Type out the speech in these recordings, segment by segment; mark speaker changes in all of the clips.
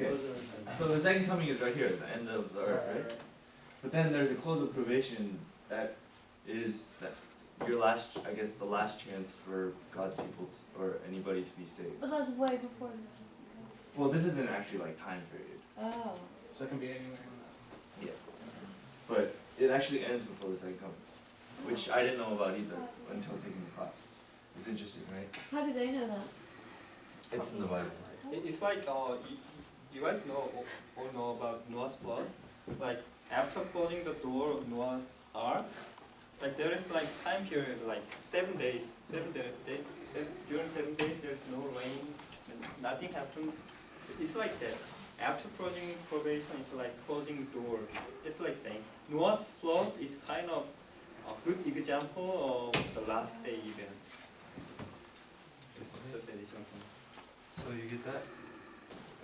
Speaker 1: Okay. So the second coming is right here at the end of the earth, right? But then there's a close of probation that is that your last, I guess, the last chance for God's people or anybody to be saved.
Speaker 2: But that's way before this.
Speaker 1: Well, this isn't actually like time period.
Speaker 2: Oh.
Speaker 3: So it can be anywhere.
Speaker 1: Yeah. But it actually ends before the second coming, which I didn't know about either until taking the class. It's interesting, right?
Speaker 2: How do they know that?
Speaker 1: It's in the Bible.
Speaker 4: It's like you guys all know about Noah's flood. Like after closing the door of Noah's ark, like there is like time period like 7 days. During 7 days there's no rain and nothing happened. It's like that. After closing probation, it's like closing door. It's like saying Noah's flood is kind of a good example of the last day event. It's just additional thing.
Speaker 1: So you get that?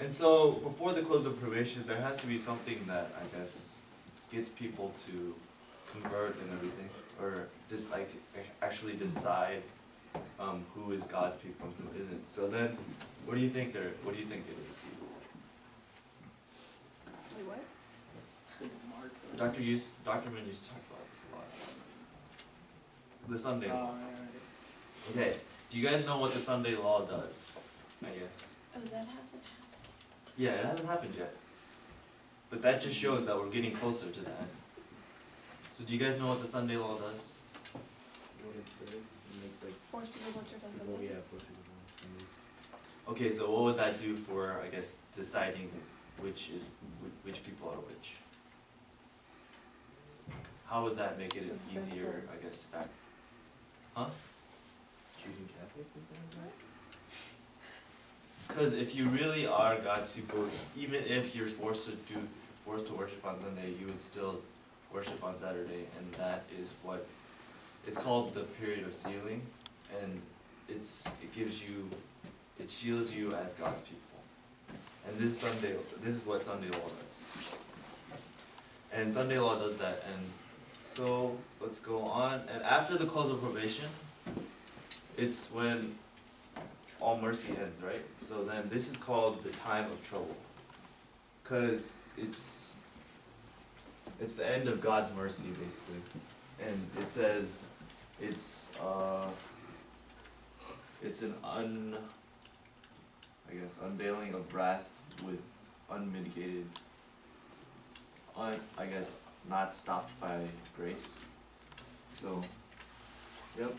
Speaker 1: And so before the close of probation, there has to be something that I guess gets people to convert and everything, or just like actually decide who is God's people and who isn't. So then, what do you think it is?
Speaker 2: Wait, what?
Speaker 1: Dr. Min used to talk about this a lot. The Sunday law. Okay. Do you guys know what the Sunday law does? I guess.
Speaker 2: Oh, that hasn't happened.
Speaker 1: Yeah, it hasn't happened yet. But that just shows that we're getting closer to that. So do you guys know what the Sunday law does?
Speaker 3: What it says, and it's like,
Speaker 2: Force people to church on
Speaker 3: oh
Speaker 2: Sunday.
Speaker 3: yeah, for people on Sundays.
Speaker 1: Okay, so what would that do for, I guess, deciding which people are which? How would that make it an easier, I guess, fact? Huh?
Speaker 3: Choosing Catholics or something like that?
Speaker 1: Because if you really are God's people, even if you're forced to worship on Sunday, you would still worship on Saturday, and that is what it's called, the period of sealing, and it shields you as God's people. And this is what Sunday law does. And Sunday law does that. And so let's go on. And after the close of probation, it's when all mercy ends, right? So then this is called the time of trouble, because it's the end of God's mercy, basically. And it says it's an unveiling of wrath with unmitigated, not stopped by grace. So, yep.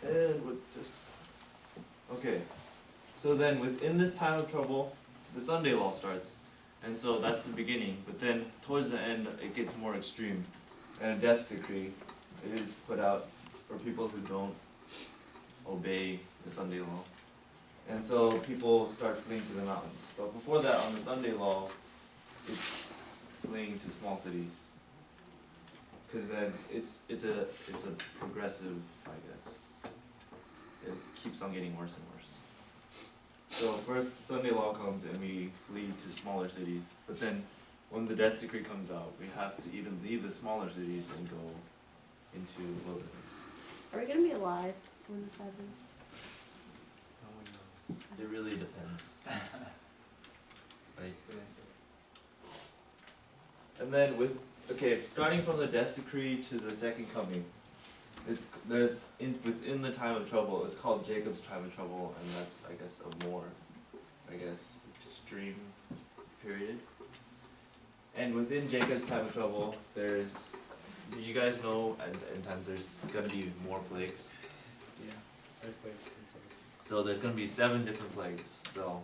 Speaker 1: And with just okay. So then within this time of trouble, the Sunday law starts. And so that's the beginning. But then towards the end, it gets more extreme. And a death decree is put out for people who don't obey the Sunday law. And so people start fleeing to the mountains. But before that, on the Sunday law, it's fleeing to small cities. Because then it's a progressive, I guess. It keeps on getting worse and worse. So first Sunday law comes and we flee to smaller cities, but then when the death decree comes out, we have to even leave the smaller cities and go into wilderness.
Speaker 2: Are we gonna be alive when this happens?
Speaker 1: No one knows. It really depends. Right? And then starting from the death decree to the second coming, within the time of trouble, it's called Jacob's time of trouble, and that's, I guess, a more, extreme period. And within Jacob's time of trouble, did you guys know at end times there's gonna be more plagues?
Speaker 3: Yeah, earthquake.
Speaker 1: So there's gonna be 7 different plagues, so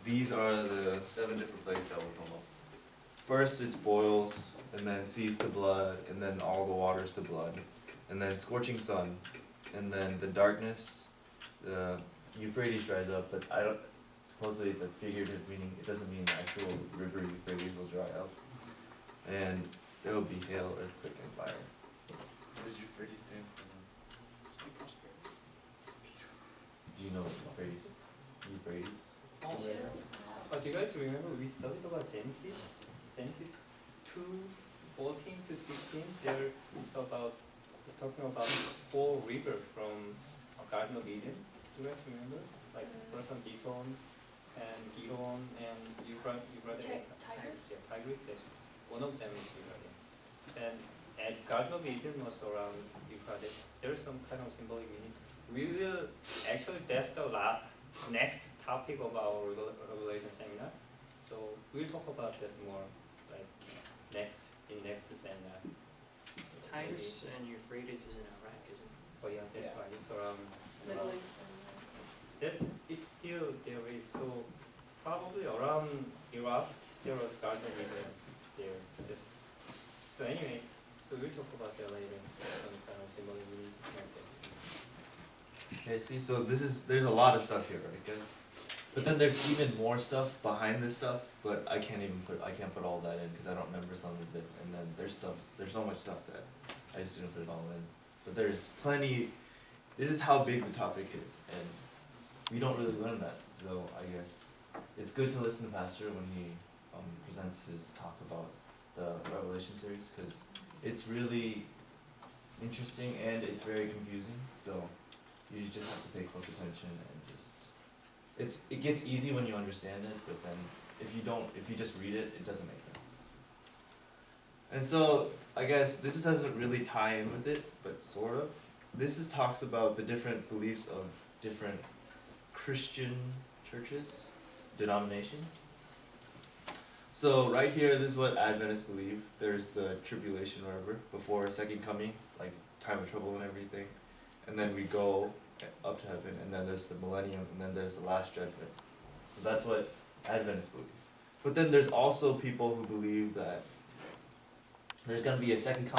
Speaker 1: these are the 7 different plagues that will come up. First it's boils, and then seas to blood, and then all the waters to blood, and then scorching sun, and then the darkness, the Euphrates dries up, but supposedly it's a figurative meaning, it doesn't mean the actual river Euphrates will dry up, and there will be hail, earthquake, and fire.
Speaker 5: What does Euphrates stand for?
Speaker 1: Do you know Euphrates? Euphrates?
Speaker 4: Oh, do you guys remember we studied about Genesis? Genesis 2:14 to 16. It's talking about 4 rivers from Garden of Eden. Do you guys remember? like for instance Bison and Gihon and Euphrates.
Speaker 2: Tigris?
Speaker 4: Yeah, Tigris. Yes. One of them is Euphrates. And at Garden of Eden was around Euphrates. There's some kind of symbolic meaning. We will actually that's the next topic of our Revelation seminar. So we'll talk about that more like next seminar.
Speaker 6: So Tigris and Euphrates is in Iraq, isn't it?
Speaker 4: Oh yeah, that's
Speaker 1: Yeah.
Speaker 4: right. It's around.
Speaker 2: Middle East.
Speaker 4: That is still there is so probably around Iraq there was Garden of Eden there. So anyway, so we'll talk about that later. Some kind of symbolic meaning like that.
Speaker 1: Okay, see, so there's a lot of stuff here, right, guys? But then there's even more stuff behind this stuff, but I can't put all that in because I don't remember some of it. And then there's so much stuff that I just didn't put it all in. But there's plenty. This is how big the topic is, and we don't really learn that. So I guess it's good to listen to Pastor when he presents his talk about the Revelation series because it's really interesting and it's very confusing. So you just have to pay close attention and it gets easy when you understand it, but then if you just read it, it doesn't make sense. And so I guess this doesn't really tie in with it, but sort of. This talks about the different beliefs of different Christian churches, denominations. So right here, this is what Adventists believe. There's the tribulation, whatever, before second coming, like time of trouble and everything. And then we go up to heaven, and then there's the millennium, and then there's the last judgment. So that's what Adventists believe. But then there's also people who believe that there's going to be a second coming.